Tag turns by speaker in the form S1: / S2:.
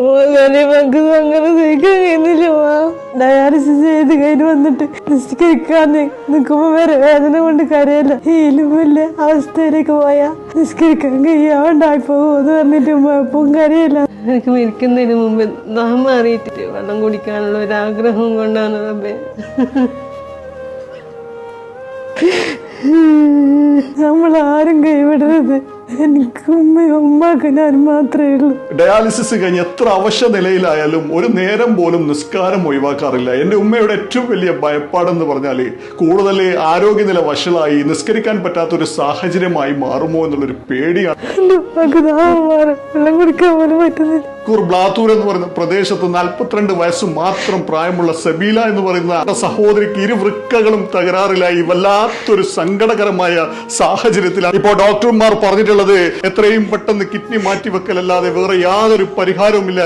S1: നമുക്ക് അങ്ങനെ സഹിക്കാൻ കഴിയുന്നില്ല. ഡയാലിസിസ് ചെയ്ത് കഴിഞ്ഞ് വന്നിട്ട് നിസ്കരിക്കാന്ന് നിൽക്കുമ്പോ വരെ വേദന കൊണ്ട് കരയല്ല, എലുമില്ല അവസ്ഥയിലേക്ക് പോയാ നിസ്കരിക്കാൻ കഴിയാണ്ടായി പോകുമെന്ന് പറഞ്ഞിട്ട് എപ്പം കരയല്ല. എനിക്ക് മരിക്കുന്നതിന് മുമ്പ് നാം മാറിയിട്ട് വെള്ളം കുടിക്കാനുള്ള ഒരാഗ്രഹം കൊണ്ടാണ് റബ്ബേ. നമ്മളാരും കൈവിടരുത്. എനിക്ക് ഉമ്മാക്ക് ഞാൻ മാത്രമേ ഉള്ളൂ.
S2: ഡയാലിസിസ് കഴിഞ്ഞ് എത്ര അവശ്യ നിലയിലായാലും ഒരു നേരം പോലും നിസ്കാരം ഒഴിവാക്കാറില്ല. എൻ്റെ ഉമ്മയുടെ ഏറ്റവും വലിയ ഭയപ്പാടെന്ന് പറഞ്ഞാല് കൂടുതൽ ആരോഗ്യനില വഷളായി നിസ്കരിക്കാൻ പറ്റാത്തൊരു സാഹചര്യമായി മാറുമോ എന്നുള്ളൊരു പേടിയാണ്.
S1: വെള്ളം കുടിക്കാൻ പോലും പറ്റുന്നില്ല.
S2: ബ്ലാത്തൂർ എന്ന് പറയുന്ന പ്രദേശത്ത് 42 വയസ്സ് മാത്രം പ്രായമുള്ള സബീല എന്ന് പറയുന്ന സഹോദരിക്ക് ഇരുവൃക്കകളും തകരാറിലായി വല്ലാത്തൊരു സങ്കടകരമായ സാഹചര്യത്തിലാണ് ഇപ്പോൾ ഡോക്ടർമാർ പറഞ്ഞിട്ടുള്ളത്. എത്രയും പെട്ടെന്ന് കിഡ്നി മാറ്റിവെക്കലല്ലാതെ വേറെ യാതൊരു പരിഹാരവുമില്ല.